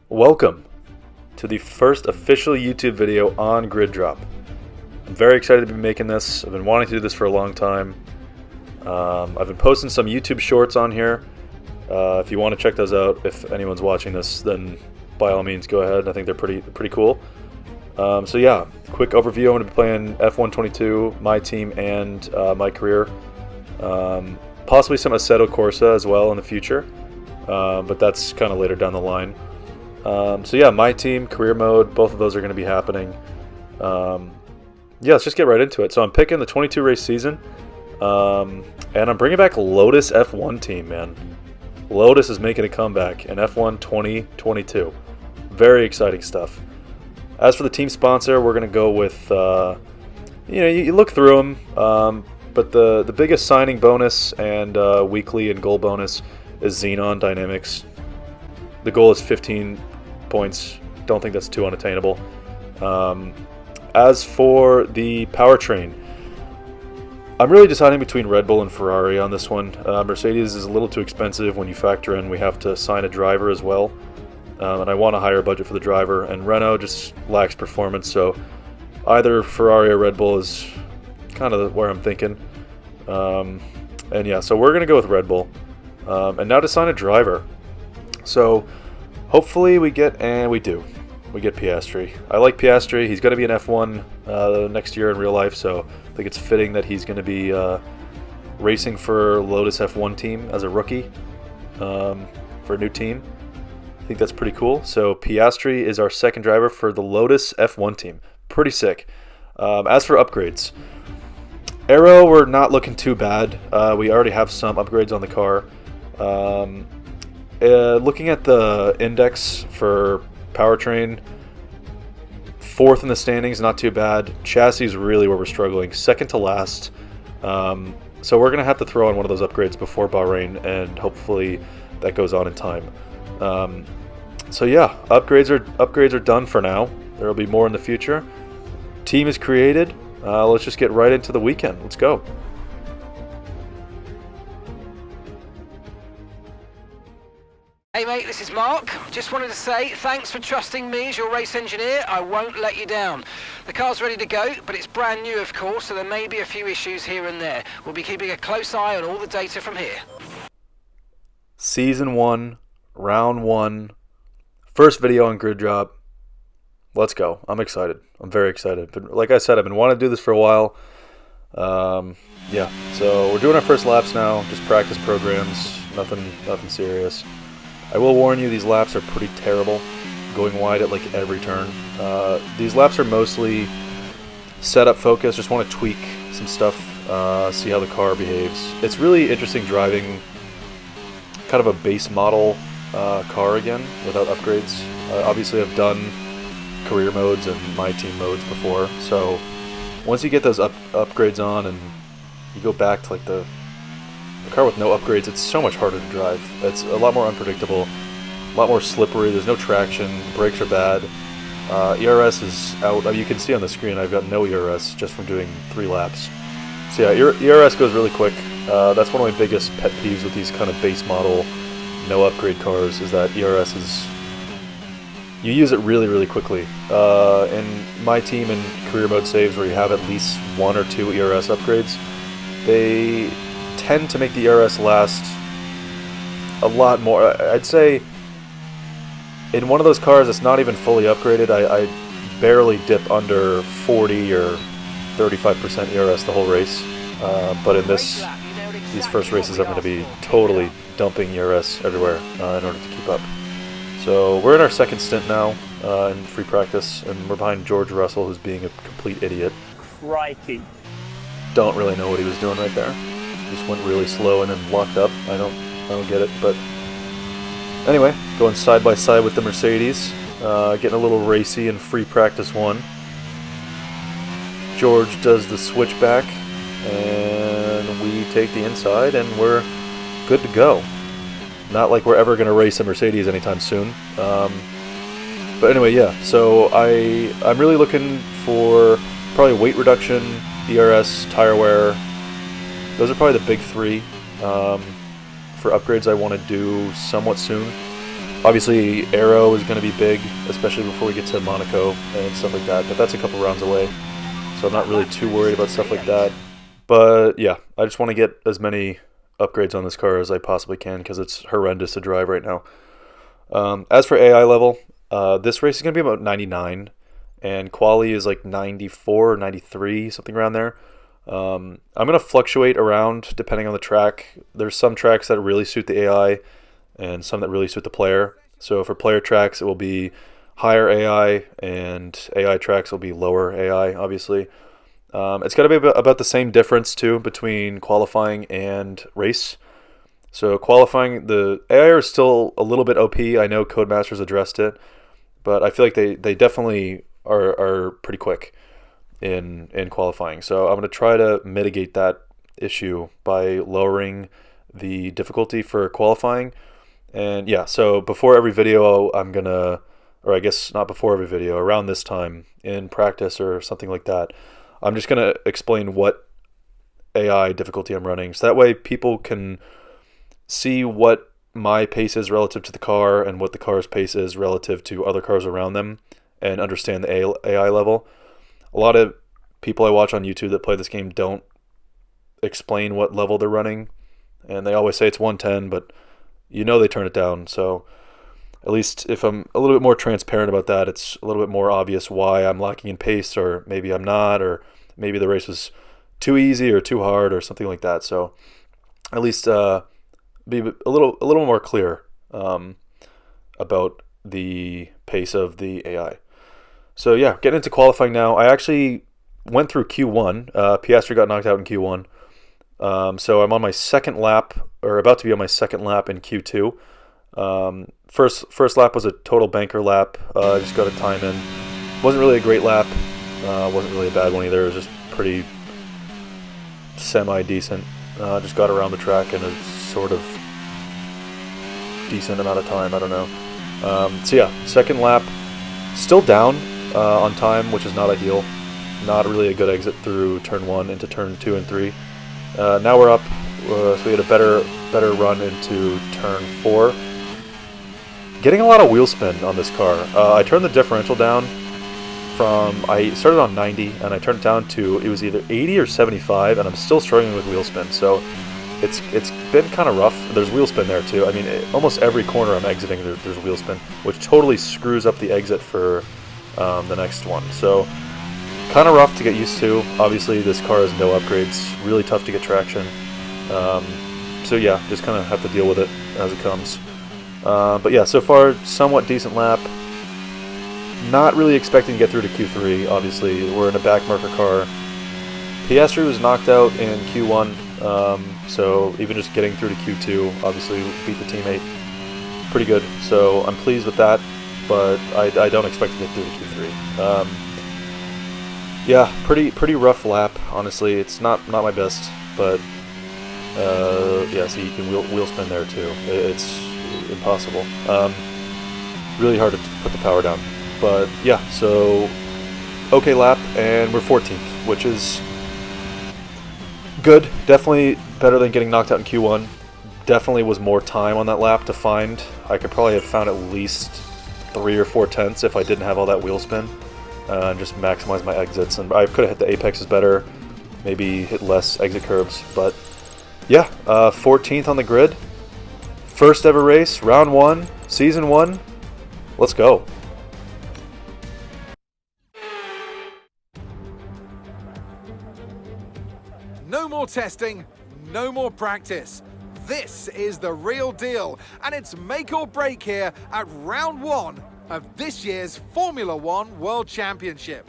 Welcome to the first official YouTube video on Griddrop. I'm very excited to be making this. I've been wanting to do this for a long time. I've been posting some YouTube shorts on here. If you want to check those out, if anyone's watching this, then by all means go ahead. I think they're pretty cool. So yeah, quick overview. I'm going to be playing F122, MyTeam, and my career. Possibly some Assetto Corsa as well in the future, but that's kind of later down the line. So yeah, MyTeam, career mode, both of those are going to be happening. Yeah, let's just get right into it. So I'm picking the 22 race season, and I'm bringing back Lotus F1 team, man. Lotus is making a comeback in F1 2022. Very exciting stuff. As for the team sponsor, we're going to go with, you look through them, but the biggest signing bonus and weekly and goal bonus is Xenon Dynamics. The goal is 15 points. Don't think that's too unattainable. As for the powertrain, I'm really deciding between Red Bull and Ferrari on this one. Mercedes is a little too expensive when you factor in we have to sign a driver as well. And I want a higher budget for the driver. And Renault just lacks performance, so either Ferrari or Red Bull is kind of where I'm thinking. And yeah, so we're going to go with Red Bull. And now to sign a driver. So hopefully we get Piastri. I like Piastri. He's going to be an F1 next year in real life, so I think it's fitting that he's going to be racing for Lotus F1 team as a rookie for a new team. I think that's pretty cool. So Piastri is our second driver for the Lotus F1 team. Pretty sick. As for upgrades, Aero, we're not looking too bad. We already have some upgrades on the car. Looking at the index for powertrain, fourth in the standings, not too bad. Chassis is really where we're struggling, second to last. So we're going to have to throw on one of those upgrades before Bahrain, and hopefully that goes on in time. So yeah, upgrades are done for now. There will be more in the future. Team is created. Let's just get right into the weekend. Let's go. Hey mate, this is Mark. Just wanted to say thanks for trusting me as your race engineer. I won't let you down. The car's ready to go, but it's brand new of course, so there may be a few issues here and there. We'll be keeping a close eye on all the data from here. Season 1, Round 1, first video on Griddrop. Let's go. I'm excited. I'm very excited. But like I said, I've been wanting to do this for a while. Yeah, so we're doing our first laps now, just practice programs, nothing serious. I will warn you, these laps are pretty terrible, going wide at like every turn. These laps are mostly setup focused, just want to tweak some stuff, see how the car behaves. It's really interesting driving kind of a base model car again without upgrades. Obviously I've done career modes and MyTeam modes before, so once you get those upgrades on and you go back to like the car with no upgrades, it's so much harder to drive. It's a lot more unpredictable, a lot more slippery, there's no traction, brakes are bad. ERS is out. You can see on the screen I've got no ERS just from doing 3 laps. So yeah, ERS goes really quick. That's one of my biggest pet peeves with these kind of base model, no upgrade cars, is that ERS is... you use it really quickly. In MyTeam and career mode saves where you have at least 1 or 2 ERS upgrades, they tend to make the ERS last a lot more. I'd say in one of those cars that's not even fully upgraded, I barely dip under 40 or 35% ERS the whole race. But in these first races, I'm going to be totally dumping ERS everywhere in order to keep up. So we're in our second stint now in free practice, and we're behind George Russell, who's being a complete idiot. Crikey. Don't really know what he was doing right there. Just went really slow and then locked up. I don't get it, but anyway, going side by side with the Mercedes, getting a little racy in free practice 1. George does the switchback, and we take the inside, and we're good to go. Not like we're ever going to race a Mercedes anytime soon. But anyway, yeah, so I'm really looking for probably weight reduction, ERS, tire wear. Those are probably the big 3 for upgrades I want to do somewhat soon. Obviously, Aero is going to be big, especially before we get to Monaco and stuff like that, but that's a couple rounds away, so I'm not really too worried about stuff like that. But yeah, I just want to get as many upgrades on this car as I possibly can because it's horrendous to drive right now. As for AI level, this race is going to be about 99, and quali is like 94, 93, something around there. I'm going to fluctuate around depending on the track. There's some tracks that really suit the AI and some that really suit the player. So for player tracks, it will be higher AI, and AI tracks will be lower AI, obviously. It's got to be about the same difference, too, between qualifying and race. So qualifying, the AI is still a little bit OP. I know Codemasters addressed it, but I feel like they definitely are pretty quick in qualifying. So I'm going to try to mitigate that issue by lowering the difficulty for qualifying. And yeah, so before every video, I'm going to, or I guess not before every video, around this time in practice or something like that, I'm just going to explain what AI difficulty I'm running. So that way people can see what my pace is relative to the car and what the car's pace is relative to other cars around them and understand the AI level. A lot of people I watch on YouTube that play this game don't explain what level they're running, and they always say it's 110, but you know they turn it down. So at least if I'm a little bit more transparent about that, it's a little bit more obvious why I'm lacking in pace, or maybe I'm not, or maybe the race was too easy or too hard or something like that. So at least be a little more clear about the pace of the AI. So yeah, getting into qualifying now. I actually went through Q1. Piastri got knocked out in Q1. So I'm on my second lap, or about to be on my second lap in Q2. First lap was a total banker lap. I just got a time in. Wasn't really a great lap. Wasn't really a bad one either. It was just pretty semi-decent. Just got around the track in a sort of decent amount of time. I don't know. So yeah, second lap, still down on time, which is not ideal. Not really a good exit through turn 1 into turn 2 and 3. Now we're up, so we had a better run into turn 4. Getting a lot of wheel spin on this car. I turned the differential down I started on 90 and I turned it down to, it was either 80 or 75, and I'm still struggling with wheel spin. So it's been kind of rough. There's wheel spin there too. I mean, almost every corner I'm exiting, there's wheel spin, which totally screws up the exit for the next one. So kind of rough to get used to. Obviously, this car has no upgrades. Really tough to get traction. So yeah, just kind of have to deal with it as it comes. But yeah, so far, somewhat decent lap. Not really expecting to get through to Q3, obviously. We're in a backmarker car. Piastri was knocked out in Q1, so even just getting through to Q2, obviously beat the teammate pretty good. So I'm pleased with that, but I don't expect to get through to Q3. Yeah, pretty rough lap, honestly. It's not my best, but yeah, so you can wheel spin there too. It's impossible. Really hard to put the power down. But yeah, so okay lap, and we're 14th, which is good. Definitely better than getting knocked out in Q1. Definitely was more time on that lap to find. I could probably have found at least 3 or 4 tenths if I didn't have all that wheel spin. And just maximize my exits, and I could have hit the apexes better, maybe hit less exit curbs. But yeah, 14th on the grid. First ever race, round 1, season 1. Let's go. No more testing, no more practice. This is the real deal, and it's make or break here at round 1 of this year's Formula One World Championship.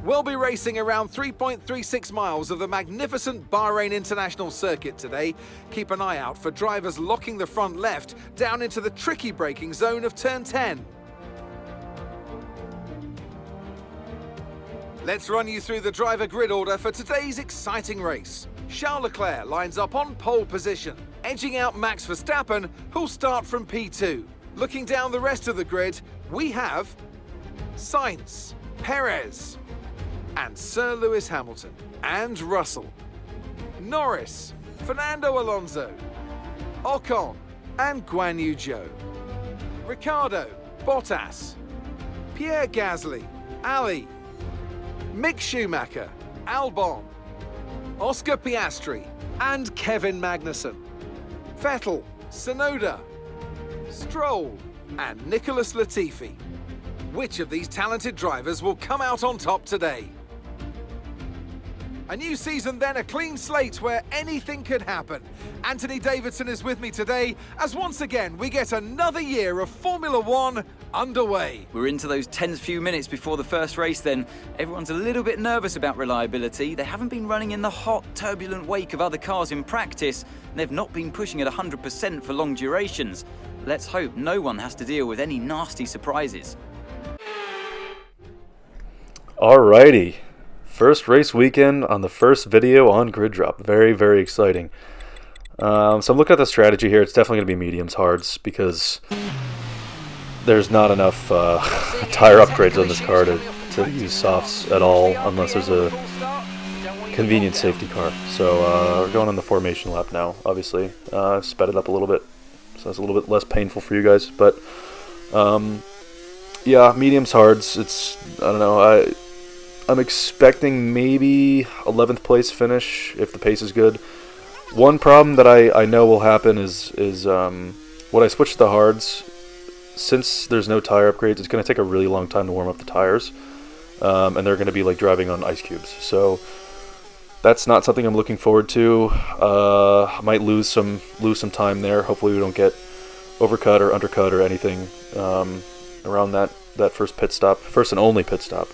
We'll be racing around 3.36 miles of the magnificent Bahrain International Circuit today. Keep an eye out for drivers locking the front left down into the tricky braking zone of turn 10. Let's run you through the driver grid order for today's exciting race. Charles Leclerc lines up on pole position, edging out Max Verstappen, who'll start from P2. Looking down the rest of the grid, we have Sainz, Perez, and Sir Lewis Hamilton, and Russell, Norris, Fernando Alonso, Ocon, and Guan Yu Zhou. Ricciardo, Bottas, Pierre Gasly, Ali, Mick Schumacher, Albon, Oscar Piastri, and Kevin Magnussen. Vettel, Tsunoda, Stroll, and Nicholas Latifi. Which of these talented drivers will come out on top today? A new season then, a clean slate where anything could happen. Anthony Davidson is with me today as once again we get another year of Formula One underway. We're into those tense few minutes before the first race then. Everyone's a little bit nervous about reliability. They haven't been running in the hot, turbulent wake of other cars in practice, and they've not been pushing at 100% for long durations. Let's hope no one has to deal with any nasty surprises. Alrighty. First race weekend on the first video on Griddrop. Very, very exciting. So I'm looking at the strategy here. It's definitely going to be mediums, hards, because there's not enough tire upgrades on this car to use softs at all, unless there's a convenient safety car. So we're going on the formation lap now, obviously. Sped it up a little bit, so it's a little bit less painful for you guys. But yeah, mediums, hards. I don't know. I'm expecting maybe 11th place finish if the pace is good. One problem that I know will happen is when I switch to the hards, since there's no tire upgrades, it's going to take a really long time to warm up the tires, and they're going to be like driving on ice cubes. So that's not something I'm looking forward to. I might lose some time there. Hopefully we don't get overcut or undercut or anything around that first pit stop, first and only pit stop.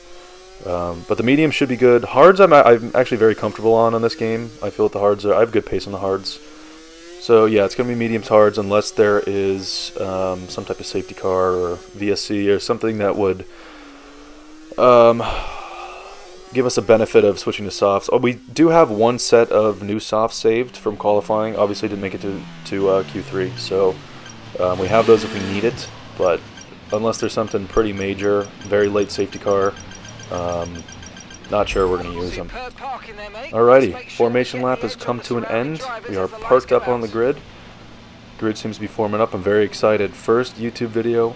But the medium should be good. Hards I'm actually very comfortable on this game. I feel that the hards I have good pace on the hards. So yeah, it's going to be mediums, hards, unless there is some type of safety car or VSC or something that would give us a benefit of switching to softs. Oh, we do have one set of new softs saved from qualifying. Obviously didn't make it to Q3, so we have those if we need it. But unless there's something pretty major, very late safety car, not sure we're going to use them. Alrighty, formation lap has come to an end. We are parked up on the grid. Grid seems to be forming up. I'm very excited. First YouTube video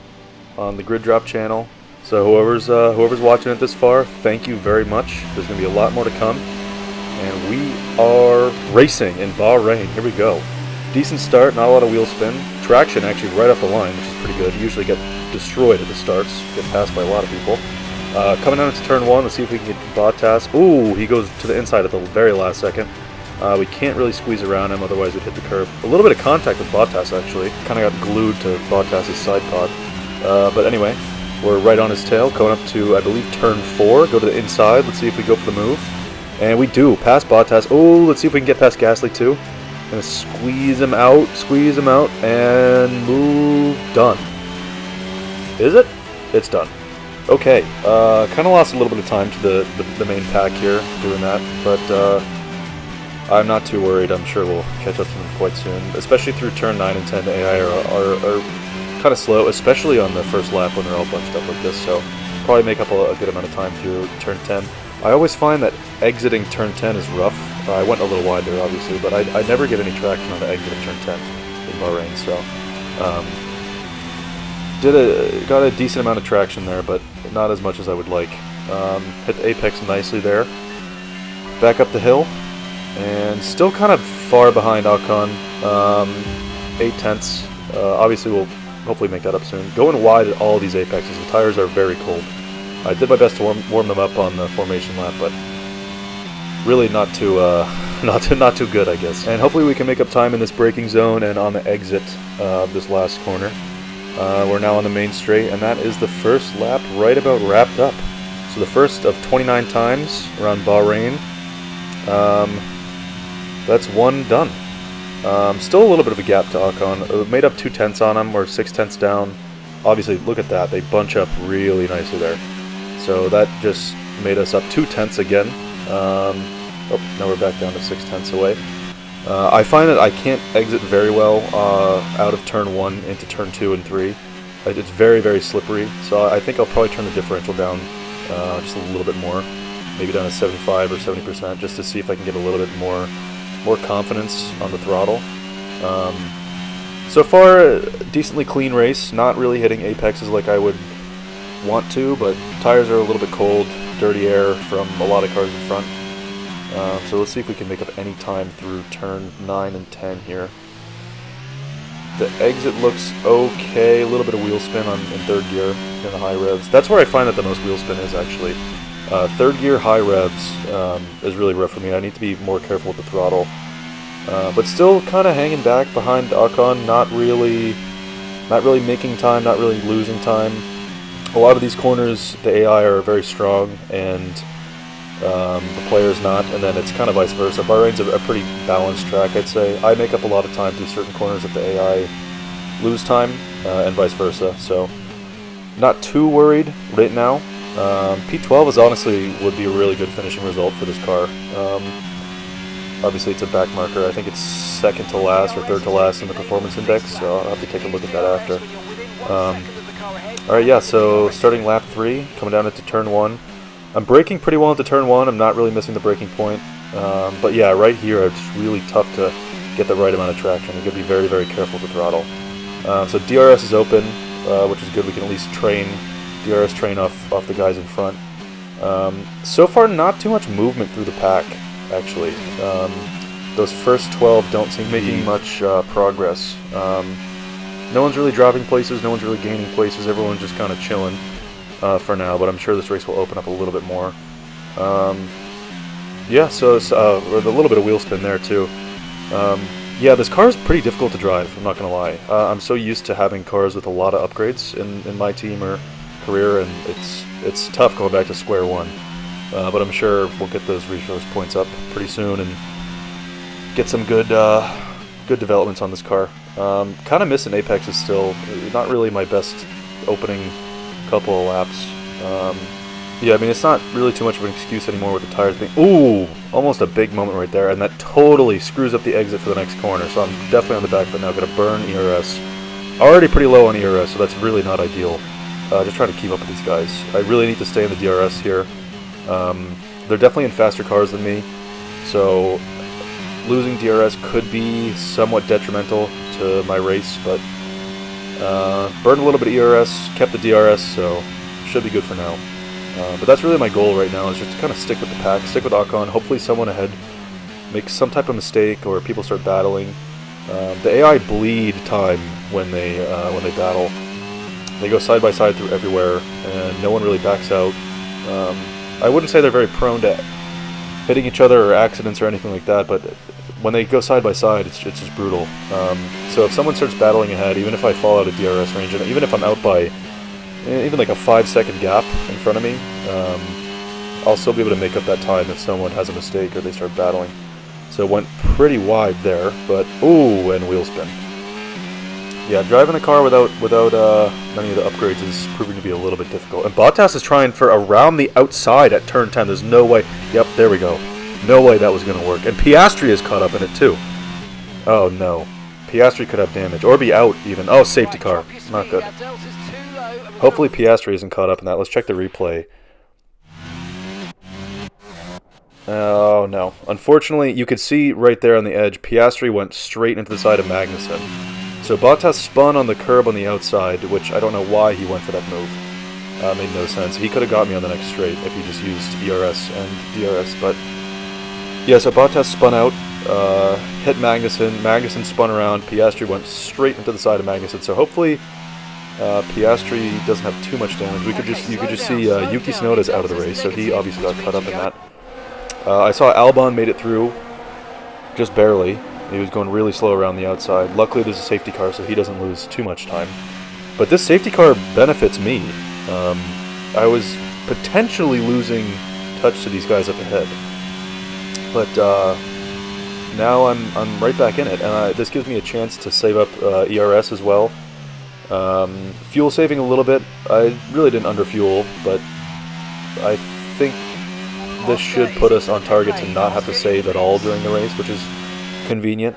on the Griddrop channel. So whoever's watching it this far, thank you very much. There's going to be a lot more to come. And we are racing in Bahrain. Here we go. Decent start, not a lot of wheel spin. Traction actually right off the line, which is pretty good. You usually get destroyed at the starts, get passed by a lot of people. Coming down into turn one, let's see if we can get Bottas. Ooh, he goes to the inside at the very last second. We can't really squeeze around him, otherwise we'd hit the curb. A little bit of contact with Bottas, actually. Kind of got glued to Bottas' side pod. But anyway, we're right on his tail, going up to, I believe, turn 4. Go to the inside. Let's see if we go for the move. And we do. Pass Bottas. Oh, let's see if we can get past Gasly, too. Gonna squeeze him out, and move. Done. Is it? It's done. Okay, kind of lost a little bit of time to the main pack here doing that, but I'm not too worried. I'm sure we'll catch up to them quite soon, especially through turn 9 and 10. The AI are kind of slow, especially on the first lap when they're all bunched up like this, so probably make up a good amount of time through turn 10. I always find that exiting turn 10 is rough. I went a little wide there, obviously, but I never get any traction on the exit of turn 10 in Bahrain, so got a decent amount of traction there, but not as much as I would like. Hit the apex nicely there. Back up the hill, and still kind of far behind Ocon. 8 tenths. Obviously, we'll hopefully make that up soon. Going wide at all these apexes. The tires are very cold. I did my best to warm them up on the formation lap, but really not too good, I guess. And hopefully we can make up time in this braking zone and on the exit of this last corner. We're now on the main straight, and that is the first lap right about wrapped up. So the first of 29 times around Bahrain. That's one done. Still a little bit of a gap to Ocon. Made up 2 tenths on him, or 6 tenths down. Obviously, look at that. They bunch up really nicely there. So that just made us up 2 tenths again. Oh, now we're back down to 6 tenths away. I find that I can't exit very well out of turn 1 into turn 2 and 3. It's very, very slippery, so I think I'll probably turn the differential down just a little bit more, maybe down to 75 or 70%, just to see if I can get a little bit more confidence on the throttle. So far, a decently clean race. Not really hitting apexes like I would want to, but tires are a little bit cold, dirty air from a lot of cars in front. So let's see if we can make up any time through turn 9 and 10 here. The exit looks okay, a little bit of wheel spin in third gear in the high revs. That's where I find that the most wheel spin is, actually. Third gear high revs is really rough for me. I need to be more careful with the throttle. But still kind of hanging back behind Ocon, not really making time, not really losing time. A lot of these corners, the AI are very strong, and the player's not, and then it's kind of vice versa. Bahrain's a pretty balanced track, I'd say. I make up a lot of time through certain corners that the AI lose time, and vice versa, so not too worried right now. P12 is honestly would be a really good finishing result for this car. Obviously it's a back marker. I think it's second to last or third to last in the performance index, so I'll have to take a look at that after. Alright, yeah, so starting lap 3, coming down into turn 1. I'm braking pretty well into turn 1, I'm not really missing the braking point. But yeah, right here it's really tough to get the right amount of traction. You've got to be very, very careful with the throttle. So DRS is open, which is good. We can at least DRS train off the guys in front. So far, not too much movement through the pack, actually. Those first 12 don't seem to be making much progress. No one's really dropping places, no one's really gaining places, everyone's just kind of chilling for now, but I'm sure this race will open up a little bit more. Yeah, so it's a little bit of wheel spin there too. Yeah, this car is pretty difficult to drive, I'm not going to lie. I'm so used to having cars with a lot of upgrades in my team or career, and it's tough going back to square one. But I'm sure we'll get those resource points up pretty soon and get some good developments on this car. Kind of missing Apex is still not really my best opening couple of laps. Yeah, I mean, it's not really too much of an excuse anymore with the tires being... Ooh! Almost a big moment right there, and that totally screws up the exit for the next corner, so I'm definitely on the back foot now. Going to burn ERS. Already pretty low on ERS, so that's really not ideal. Just trying to keep up with these guys. I really need to stay in the DRS here. They're definitely in faster cars than me, so losing DRS could be somewhat detrimental to my race, but burned a little bit of ERS, kept the DRS, so should be good for now. But that's really my goal right now, is just to kind of stick with the pack, stick with Ocon. Hopefully someone ahead makes some type of mistake or people start battling. The AI bleed time when they battle. They go side by side through everywhere, and no one really backs out. I wouldn't say they're very prone to hitting each other or accidents or anything like that, but when they go side by side, it's just brutal. So if someone starts battling ahead, even if I fall out of DRS range, and even if I'm out by even like a 5-second gap in front of me, I'll still be able to make up that time if someone has a mistake or they start battling. So it went pretty wide there, but ooh, and wheel spin. Yeah, driving the car without many of the upgrades is proving to be a little bit difficult. And Bottas is trying for around the outside at turn 10. There's no way. Yep, there we go. No way that was going to work. And Piastri is caught up in it too. Oh no. Piastri could have damage. Or be out even. Oh, safety car. Not good. Hopefully Piastri isn't caught up in that. Let's check the replay. Oh no. Unfortunately, you could see right there on the edge, Piastri went straight into the side of Magnussen. So Bottas spun on the curb on the outside, which I don't know why he went for that move. Made no sense. He could have got me on the next straight if he just used ERS and DRS, but yeah, so Bottas spun out, hit Magnussen. Magnussen spun around. Piastri went straight into the side of Magnussen. So hopefully Piastri doesn't have too much damage. You could just see Yuki Tsunoda's out of the race, so he obviously got caught up in that. I saw Albon made it through, just barely. He was going really slow around the outside. Luckily, there's a safety car, so he doesn't lose too much time. But this safety car benefits me. I was potentially losing touch to these guys up ahead, but now I'm right back in it, and this gives me a chance to save up ERS as well. Fuel saving a little bit. I really didn't underfuel, but I think this should put us on target to not have to save at all during the race, which is convenient.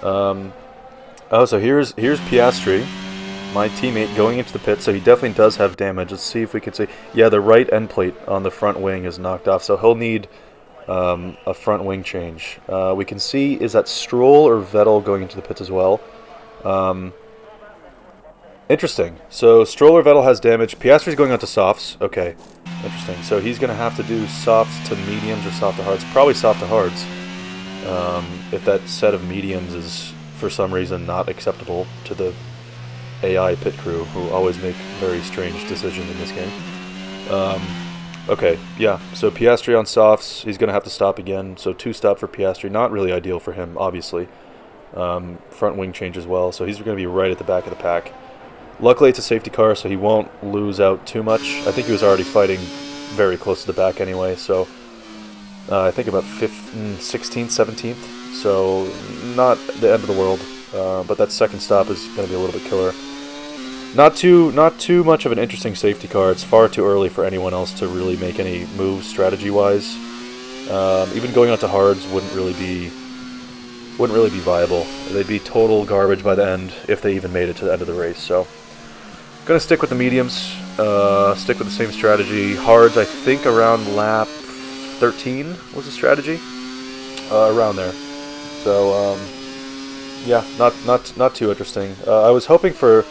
Oh, so here's Piastri, my teammate, going into the pit, so he definitely does have damage. Let's see if we can see. Yeah, the right end plate on the front wing is knocked off, so he'll need a front wing change. We can see, is that Stroll or Vettel going into the pits as well? Interesting. So Stroller Vettel has damage. Piastri's going on to softs. Okay, interesting. So he's going to have to do softs to mediums or soft to hards. Probably soft to hards. If that set of mediums is for some reason not acceptable to the AI pit crew, who always make very strange decisions in this game. Okay, yeah. So Piastri on softs. He's going to have to stop again. So 2-stop for Piastri. Not really ideal for him, obviously. Front wing change as well. So he's going to be right at the back of the pack. Luckily, it's a safety car, so he won't lose out too much. I think he was already fighting very close to the back anyway, so I think about 16th, 17th, so not the end of the world. But that second stop is going to be a little bit killer. Not too much of an interesting safety car. It's far too early for anyone else to really make any moves strategy-wise. Even going on to hards wouldn't really be viable. They'd be total garbage by the end if they even made it to the end of the race. So, gonna stick with the mediums. Stick with the same strategy. Hards, I think around lap 13 was the strategy. Around there. So, yeah, not too interesting. I was hoping for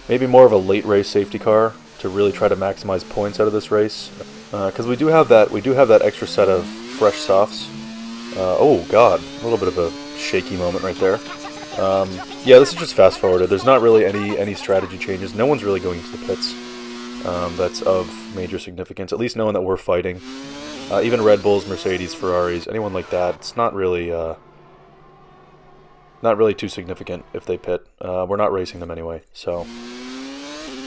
maybe more of a late race safety car to really try to maximize points out of this race, because we do have that extra set of fresh softs. Oh god, a little bit of a shaky moment right there. Yeah, this is just fast forwarded. There's not really any strategy changes. No one's really going to the pits. That's of major significance. At least knowing that we're fighting. Even Red Bulls, Mercedes, Ferraris, anyone like that. It's not really too significant if they pit. We're not racing them anyway. So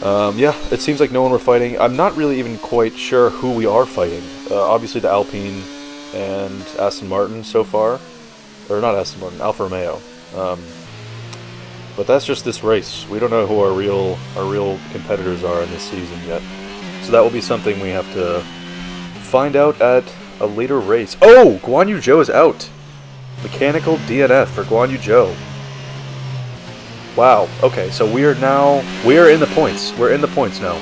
yeah, it seems like no one we're fighting. I'm not really even quite sure who we are fighting. Obviously the Alpine and Aston Martin so far. Or not Aston Martin, Alfa Romeo. But that's just this race. We don't know who our real competitors are in this season yet. So that will be something we have to find out at a later race. Oh, Guan Yu Zhou is out. Mechanical DNF for Guan Yu Zhou. Wow. Okay, so we are in the points. We're in the points now.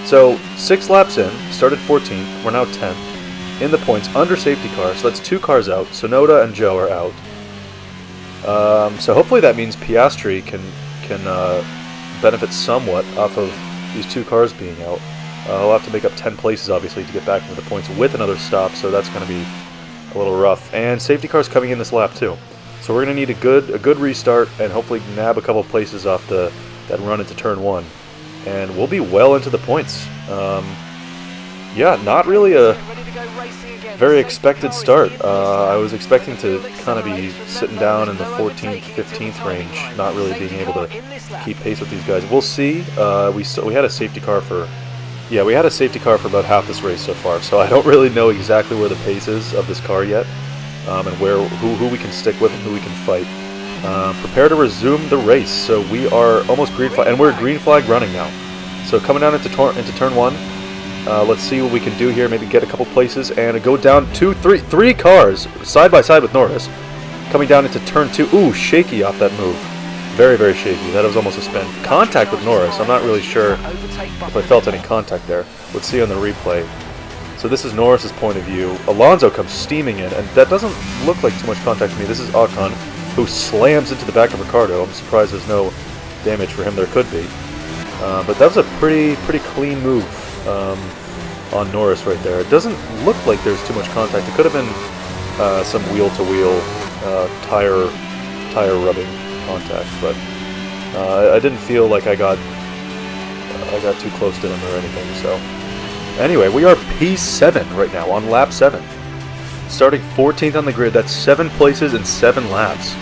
So 6 laps in, started 14th. We're now 10th. In the points, under safety car, so that's 2 cars out. Sonoda and Joe are out. So hopefully that means Piastri can benefit somewhat off of these 2 cars being out. He'll have to make up 10 places, obviously, to get back into the points with another stop, so that's going to be a little rough. And safety car's coming in this lap, too. So we're going to need a good restart and hopefully nab a couple places off that run into turn 1. And we'll be well into the points. Yeah, not really a very expected start. I was expecting to kind of be sitting down in the 14th, 15th range, not really being able to keep pace with these guys. We'll see. We had a safety car for about half this race so far, so I don't really know exactly where the pace is of this car yet, and who we can stick with and who we can fight. Prepare to resume the race. So we are almost green flag, and we're green flag running now. So coming down into turn 1. Let's see what we can do here. Maybe get a couple places and go down 3 cars side by side with Norris. Coming down into turn 2. Ooh, shaky off that move. Very, very shaky. That was almost a spin. Contact with Norris. I'm not really sure if I felt any contact there. Let's see on the replay. So this is Norris's point of view. Alonso comes steaming in, and that doesn't look like too much contact to me. This is Ocon, who slams into the back of Ricardo. I'm surprised there's no damage for him. There could be. But that was a pretty clean move on Norris right there. It doesn't look like there's too much contact. It could have been some wheel-to-wheel tire rubbing contact, but I didn't feel like I got too close to him or anything. So anyway, we are P7 right now on lap 7, starting 14th on the grid. That's 7 places in 7 laps.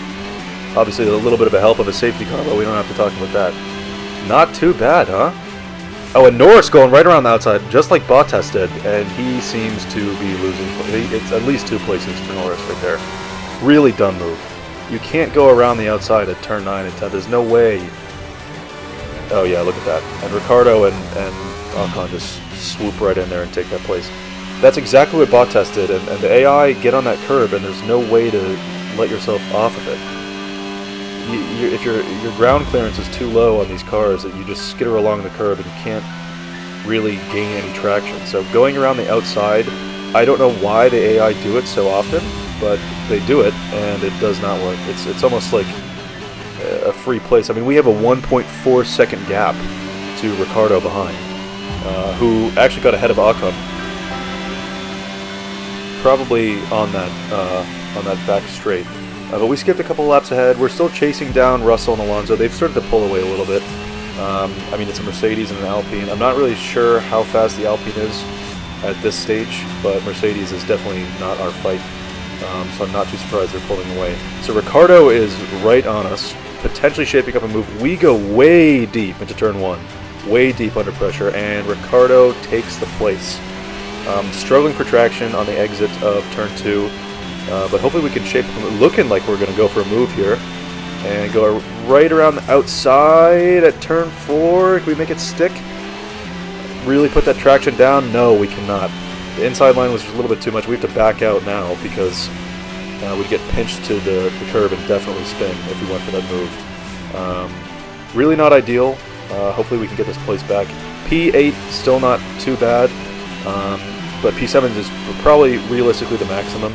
Obviously a little bit of a help of a safety car, but we don't have to talk about that. Not too bad, huh? Oh, and Norris going right around the outside, just like Bottas did, and he seems to be losing. It's at least 2 places for Norris right there. Really dumb move. You can't go around the outside at turn 9 and 10. There's no way. Oh yeah, look at that. And Ricardo and Ocon just swoop right in there and take that place. That's exactly what Bottas did, and the AI get on that curb, and there's no way to let yourself off of it. If your ground clearance is too low on these cars, that you just skitter along the curb and you can't really gain any traction. So going around the outside, I don't know why the AI do it so often, but they do it and it does not work. It's almost like a free place. I mean, we have a 1.4 second gap to Ricciardo behind, who actually got ahead of Ocon, probably on that back straight. But we skipped a couple laps ahead. We're still chasing down Russell and Alonso. They've started to pull away a little bit. I mean, it's a Mercedes and an Alpine. I'm not really sure how fast the Alpine is at this stage, but Mercedes is definitely not our fight. So I'm not too surprised they're pulling away. So Ricciardo is right on us, potentially shaping up a move. We go way deep into turn 1, way deep under pressure, and Ricciardo takes the place. Struggling for traction on the exit of turn 2, but hopefully we can shape up, looking like we're going to go for a move here, and go right around the outside at turn 4. Can we make it stick? Really put that traction down? No, we cannot. The inside line was just a little bit too much. We have to back out now because we'd get pinched to the curb and definitely spin if we went for that move. Really not ideal. Hopefully we can get this place back. P8 still not too bad, but P7 is probably realistically the maximum.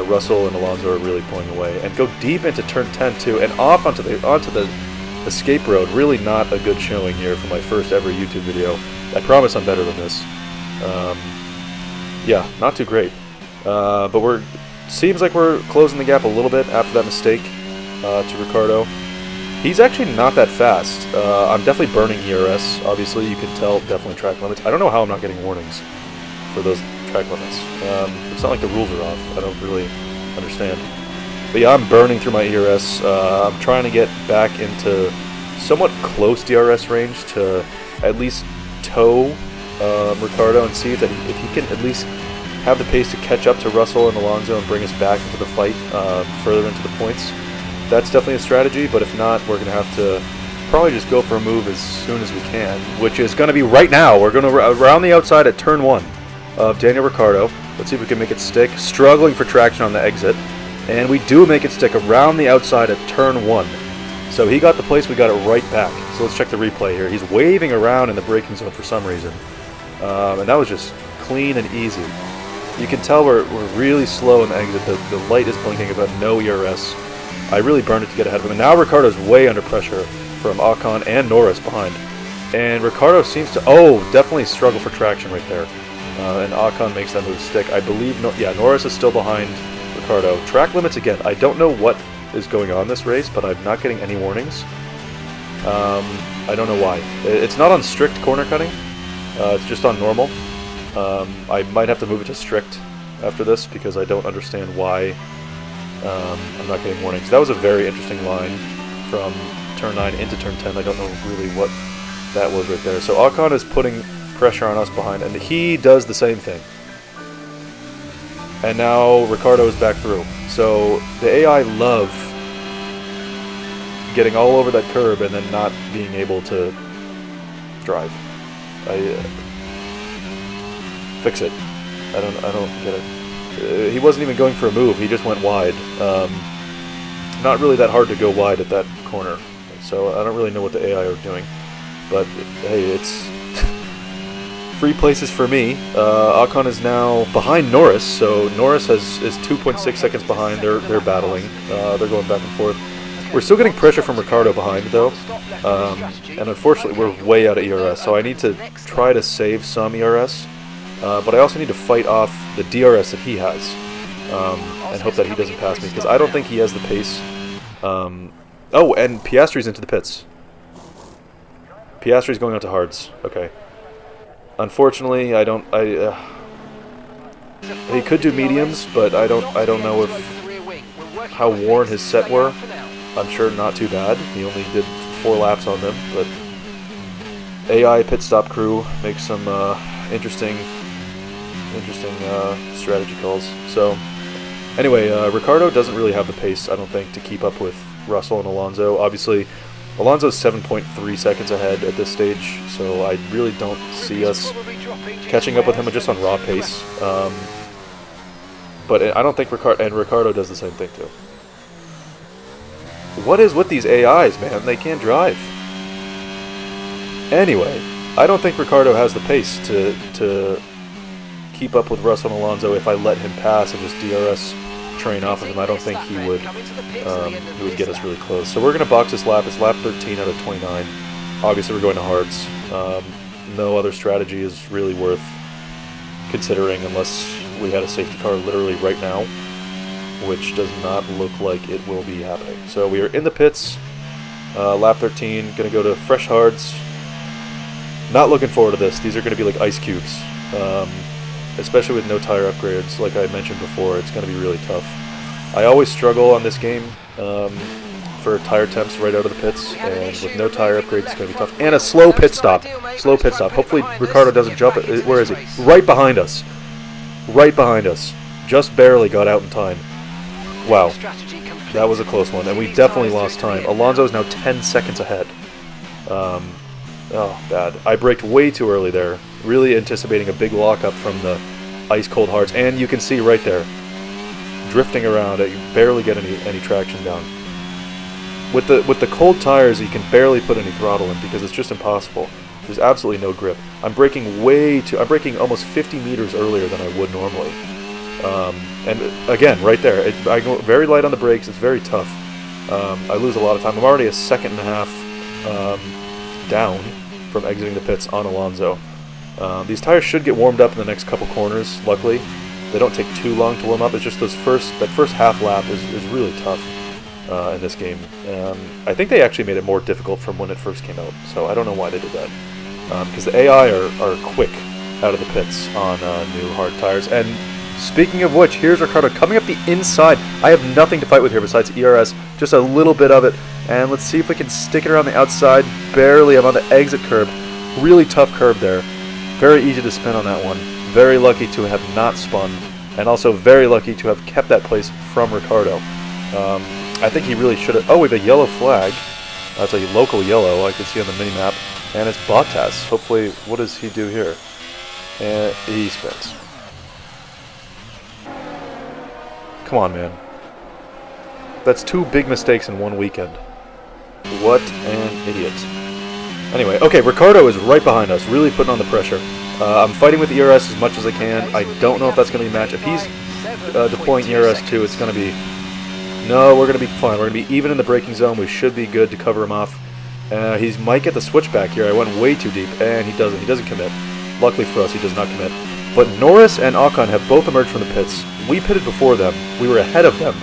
Russell and Alonso are really pulling away, and go deep into turn 10 too, and off onto the escape road. Really not a good showing here for my first ever YouTube video. I promise I'm better than this. Yeah, not too great. But seems like we're closing the gap a little bit after that mistake to Ricciardo. He's actually not that fast. I'm definitely burning ERS. Obviously, you can tell definitely track limits. I don't know how I'm not getting warnings for those track limits. It's not like the rules are off. I don't really understand. But yeah, I'm burning through my ERS. I'm trying to get back into somewhat close DRS range to at least tow Ricciardo and see if he can at least have the pace to catch up to Russell and Alonso and bring us back into the fight further into the points. That's definitely a strategy, but if not, we're going to have to probably just go for a move as soon as we can, which is going to be right now. We're going to around the outside at turn 1 of Daniel Ricciardo. Let's see if we can make it stick. Struggling for traction on the exit, and we do make it stick around the outside at turn 1. So he got the place, we got it right back. So let's check the replay here. He's waving around in the braking zone for some reason, and that was just clean and easy. You can tell we're really slow in the exit. The light is blinking about no ERS. I really burned it to get ahead of him. And now Ricciardo's way under pressure from Ocon and Norris behind. And Ricciardo seems to, definitely struggle for traction right there. And Ocon makes that move stick. I believe, Norris is still behind Ricciardo. Track limits again. I don't know what is going on this race, but I'm not getting any warnings. I don't know why. It's not on strict corner cutting. It's just on normal. I might have to move it to strict after this because I don't understand why I'm not getting warnings. That was a very interesting line from turn 9 into turn 10. I don't know really what that was right there. So Ocon is putting pressure on us behind, and he does the same thing. And now Ricciardo is back through. So the AI love getting all over that curb and then not being able to drive. Fix it. I don't get it. He wasn't even going for a move. He just went wide. Not really that hard to go wide at that corner. So I don't really know what the AI are doing. But hey, it's free places for me. Ocon is now behind Norris. So Norris is 2.6 seconds behind. They're battling. They're going back and forth. We're still getting pressure from Ricciardo behind though. And unfortunately we're way out of ERS. So I need to try to save some ERS. But I also need to fight off the DRS that he has and hope that he doesn't pass me because I don't think he has the pace. And Piastri's into the pits. Piastri's going on to hards. Okay. Unfortunately, he could do mediums, but I don't know how worn his set were. I'm sure not too bad. He only did 4 laps on them, but AI pit stop crew makes some interesting strategy calls. So anyway, Ricciardo doesn't really have the pace, I don't think, to keep up with Russell and Alonso. Obviously, Alonso's 7.3 seconds ahead at this stage, so I really don't see us catching up with him just on raw pace. But I don't think Ricciardo does the same thing too. What is with these AIs, man? They can't drive. Anyway, I don't think Ricciardo has the pace to keep up with Russell and Alonso if I let him pass and just DRS train off of him, I don't think he would get us really close. So we're going to box this lap. It's lap 13 out of 29. Obviously, we're going to hards. No other strategy is really worth considering unless we had a safety car literally right now, which does not look like it will be happening. So we are in the pits, lap 13, going to go to fresh hards. Not looking forward to this. These are going to be like ice cubes, especially with no tire upgrades. Like I mentioned before, it's going to be really tough. I always struggle on this game for tire temps right out of the pits, and with no tire upgrades, it's going to be tough. And a slow pit stop. Slow pit stop. Hopefully Ricardo doesn't jump it. Where is he? Right behind us. Right behind us. Just barely got out in time. Wow. That was a close one, and we definitely lost time. Alonso is now 10 seconds ahead. Oh, bad. I braked way too early there, really anticipating a big lockup from the ice-cold hards, and you can see right there, drifting around, you barely get any traction down. With the cold tires, you can barely put any throttle in because it's just impossible. There's absolutely no grip. I'm braking almost 50 meters earlier than I would normally. And again, right there, I go very light on the brakes. It's very tough. I lose a lot of time. I'm already a second and a half down from exiting the pits on Alonso. These tires should get warmed up in the next couple corners, luckily. They don't take too long to warm up. It's just that first half lap is really tough in this game. I think they actually made it more difficult from when it first came out, so I don't know why they did that. Because the AI are quick out of the pits on new hard tires. And speaking of which, here's Ricardo coming up the inside. I have nothing to fight with here besides ERS, just a little bit of it. And let's see if we can stick it around the outside. Barely. I'm on the exit curb. Really tough curb there. Very easy to spin on that one. Very lucky to have not spun. And also very lucky to have kept that place from Ricardo. I think he really should have... Oh, we have a yellow flag. That's a local yellow I can see on the mini-map. And it's Bottas. Hopefully, what does he do here? And he spins. Come on, man. That's 2 big mistakes in one weekend. What an idiot. Anyway, okay, Ricardo is right behind us, really putting on the pressure. I'm fighting with ERS as much as I can. I don't know if that's going to be a match. If he's deploying ERS too, it's going to be... No, we're going to be fine. We're going to be even in the braking zone. We should be good to cover him off. He might get the switchback here. I went way too deep, and he doesn't. He doesn't commit. Luckily for us, he does not commit. But Norris and Ocon have both emerged from the pits. We pitted before them. We were ahead of them.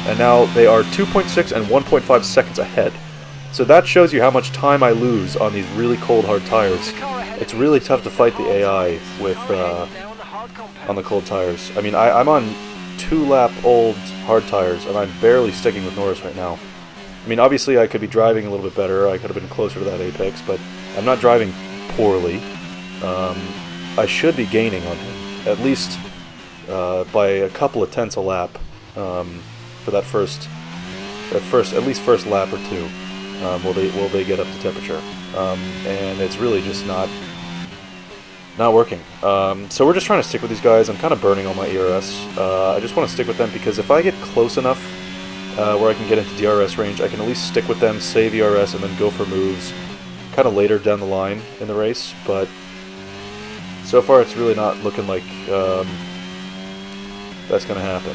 And now they are 2.6 and 1.5 seconds ahead. So that shows you how much time I lose on these really cold, hard tires. It's really tough to fight the AI with on the cold tires. I mean, I'm on 2-lap old hard tires, and I'm barely sticking with Norris right now. I mean, obviously I could be driving a little bit better. I could have been closer to that apex, but I'm not driving poorly. I should be gaining on him, at least by a couple of tenths a lap for that first lap or two. Will they get up to temperature? And it's really just not working. So we're just trying to stick with these guys. I'm kind of burning all my ERS. I just want to stick with them because if I get close enough where I can get into DRS range, I can at least stick with them, save ERS, and then go for moves kind of later down the line in the race. But so far it's really not looking like that's going to happen.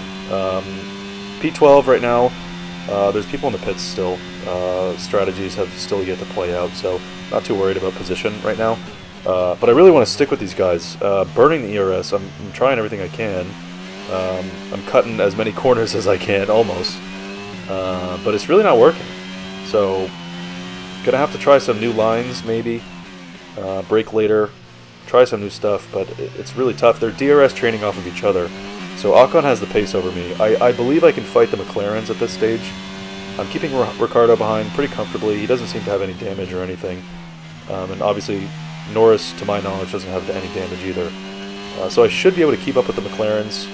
P12 right now, there's people in the pits still. Strategies have still yet to play out, so not too worried about position right now. But I really want to stick with these guys. Burning the ERS, I'm trying everything I can. I'm cutting as many corners as I can, almost. But it's really not working. So, gonna have to try some new lines, maybe. Brake later. Try some new stuff, but it's really tough. They're DRS training off of each other. So Ocon has the pace over me. I believe I can fight the McLarens at this stage. I'm keeping Ricardo behind pretty comfortably. He doesn't seem to have any damage or anything. And obviously, Norris, to my knowledge, doesn't have any damage either. So I should be able to keep up with the McLarens.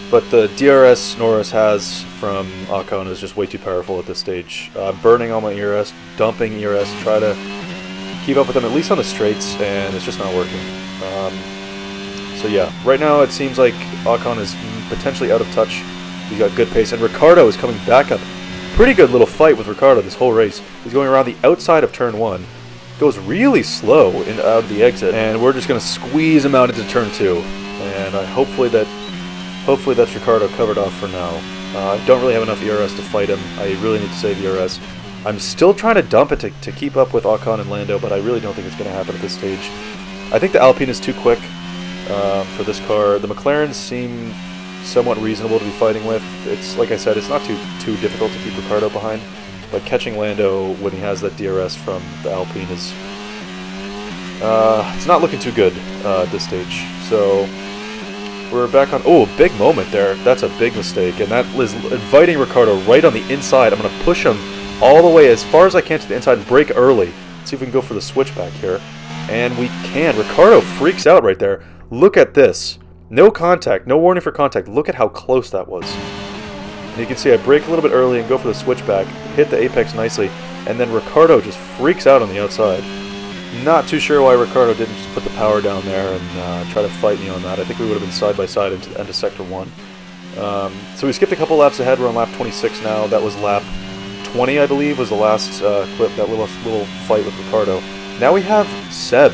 But the DRS Norris has from Ocon is just way too powerful at this stage. Burning all my ERS, dumping ERS, try to keep up with them, at least on the straights, and it's just not working. So yeah, right now it seems like Ocon is potentially out of touch. He's got good pace, and Ricardo is coming back up. Pretty good little fight with Ricardo this whole race. He's going around the outside of turn 1. Goes really slow out of the exit, and we're just going to squeeze him out into turn 2. And hopefully that Hopefully that's Ricciardo covered off for now. I don't really have enough ERS to fight him. I really need to save ERS. I'm still trying to dump it to keep up with Ocon and Lando, but I really don't think it's going to happen at this stage. I think the Alpine is too quick for this car. The McLarens seem somewhat reasonable to be fighting with. It's like I said, it's not too difficult to keep Ricciardo behind, but catching Lando when he has that DRS from the Alpine is it's not looking too good at this stage. So we're back on. Oh, big moment there. That's a big mistake, and that is inviting Ricciardo right on the inside. I'm going to push him all the way as far as I can to the inside and brake early. See if we can go for the switchback here. And we can. Ricciardo freaks out right there. Look at this. No contact. No warning for contact. Look at how close that was. And you can see I brake a little bit early and go for the switchback. Hit the apex nicely. And then Ricciardo just freaks out on the outside. Not too sure why Ricciardo didn't just put the power down there and try to fight me on that. I think we would have been side by side into Sector 1. So we skipped a couple laps ahead. We're on lap 26 now. That was lap 20, I believe, was the last clip, that little fight with Ricciardo. Now we have Seb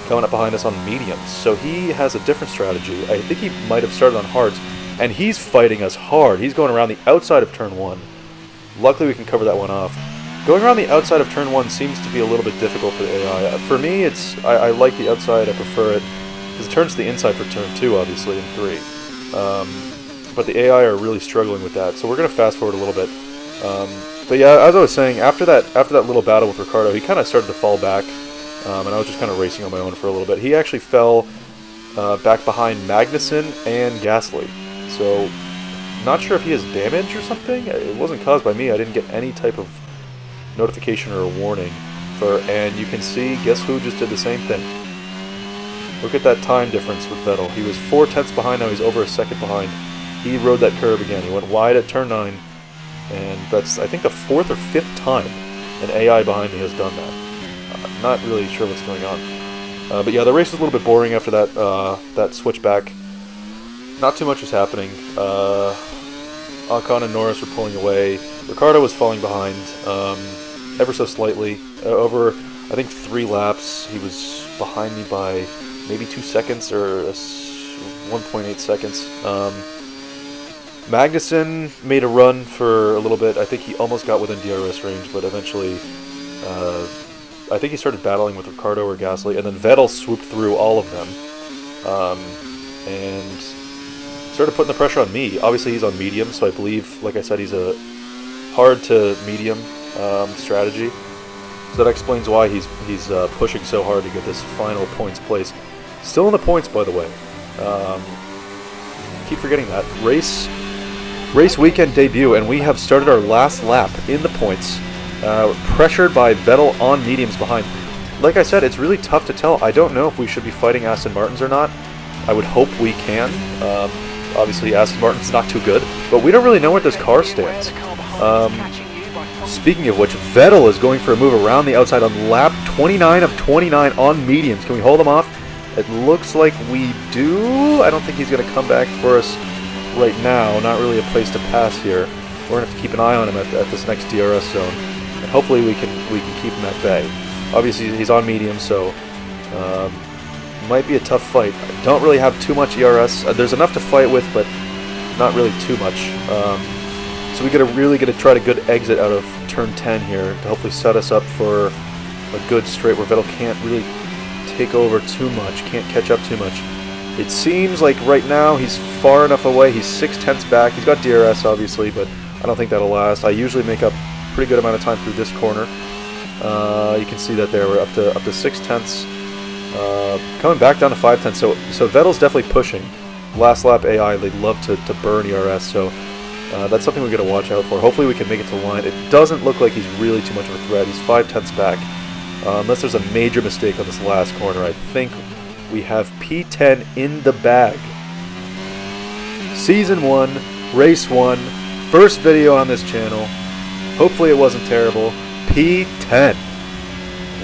coming up behind us on mediums, so he has a different strategy. I think he might have started on hards, and he's fighting us hard. He's going around the outside of turn 1. Luckily we can cover that one off. Going around the outside of turn 1 seems to be a little bit difficult for the AI. For me, I like the outside, I prefer it, because it turns to the inside for turn 2, obviously, and 3. But the AI are really struggling with that, so we're going to fast forward a little bit. But yeah, as I was saying, after that little battle with Ricciardo, he kind of started to fall back, and I was just kind of racing on my own for a little bit. He actually fell back behind Magnussen and Gasly, so not sure if he has damage or something. It wasn't caused by me. I didn't get any type of notification or a warning. And you can see, guess who just did the same thing? Look at that time difference with Vettel. He was 4/10 behind, now he's over a second behind. He rode that curve again. He went wide at turn 9. And that's, I think, the 4th or 5th time an AI behind me has done that. Not really sure what's going on. But yeah, the race was a little bit boring after that switchback. Not too much was happening. Ocon and Norris were pulling away. Ricciardo was falling behind ever so slightly. Over, I think, 3 laps, he was behind me by maybe 2 seconds or 1.8 seconds. Magnussen made a run for a little bit. I think he almost got within DRS range, but eventually I think he started battling with Ricciardo or Gasly, and then Vettel swooped through all of them and started putting the pressure on me. Obviously he's on medium, so I believe, like I said, he's a hard to medium strategy. So that explains why he's pushing so hard to get this final points place. Still in the points, by the way. Keep forgetting that. Race weekend debut, and we have started our last lap in the points, pressured by Vettel on mediums behind. Like I said, it's really tough to tell. I don't know if we should be fighting Aston Martins or not. I would hope we can. Obviously, Aston Martin's not too good, but we don't really know where this car stands. Speaking of which, Vettel is going for a move around the outside on lap 29 of 29 on mediums. Can we hold him off? It looks like we do. I don't think he's going to come back for us right now. Not really a place to pass here. We're going to have to keep an eye on him at this next DRS zone, and hopefully we can keep him at bay. Obviously he's on medium, so might be a tough fight. I don't really have too much ERS. There's enough to fight with, but not really too much. So we really got to try to good exit out of turn 10 here to hopefully set us up for a good straight where Vettel can't really take over too much, can't catch up too much. It seems like right now he's far enough away. He's 6/10 back. He's got DRS obviously, but I don't think that'll last. I usually make up a pretty good amount of time through this corner. You can see that there. We're up to 6/10. Coming back down to 5/10. So Vettel's definitely pushing. Last lap AI, they love to burn ERS. So that's something we got to watch out for. Hopefully we can make it to the line. It doesn't look like he's really too much of a threat. He's 5/10 back. Unless there's a major mistake on this last corner, I think we have P10 in the bag. Season 1, Race 1, first video on this channel. Hopefully it wasn't terrible. P10.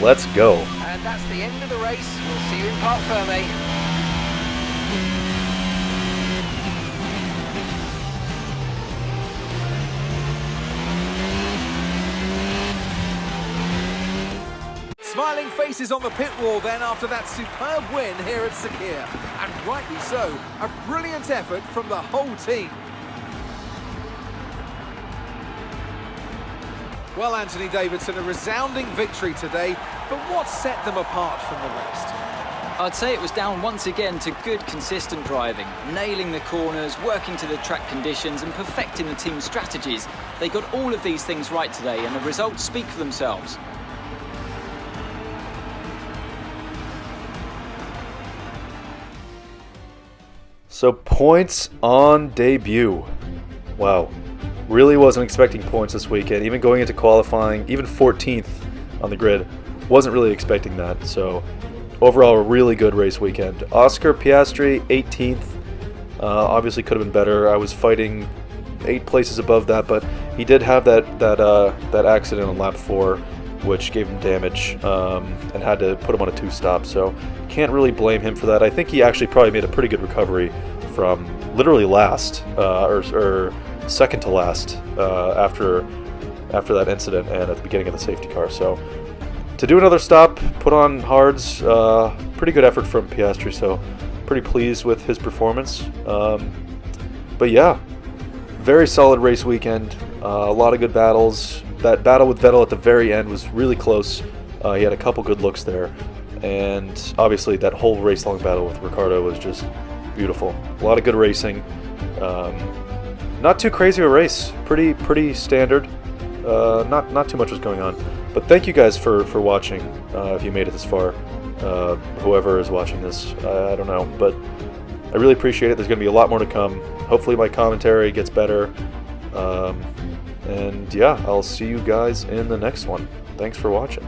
Let's go. And that's the end of the race. We'll see you in Parc Fermé. Smiling faces on the pit wall then after that superb win here at Sakir. And rightly so, a brilliant effort from the whole team. Well, Anthony Davidson, a resounding victory today, but what set them apart from the rest? I'd say it was down once again to good, consistent driving, nailing the corners, working to the track conditions and perfecting the team's strategies. They got all of these things right today and the results speak for themselves. So points on debut. Wow. Really wasn't expecting points this weekend. Even going into qualifying, even 14th on the grid, wasn't really expecting that. So overall, a really good race weekend. Oscar Piastri, 18th. Obviously could have been better. I was fighting 8 places above that, but he did have that accident on lap 4, which gave him damage and had to put him on a 2-stop. So can't really blame him for that. I think he actually probably made a pretty good recovery from literally last or second to last after that incident and at the beginning of the safety car. So to do another stop, put on hards, pretty good effort from Piastri, so pretty pleased with his performance. But yeah, very solid race weekend, a lot of good battles. That battle with Vettel at the very end was really close. He had a couple good looks there, and obviously that whole race-long battle with Ricciardo was just beautiful. A lot of good racing. Not too crazy of a race, pretty standard. Not too much was going on. But thank you guys for watching, if you made it this far. Whoever is watching this, I don't know, but I really appreciate it. There's going to be a lot more to come. Hopefully my commentary gets better. And yeah, I'll see you guys in the next one. Thanks for watching.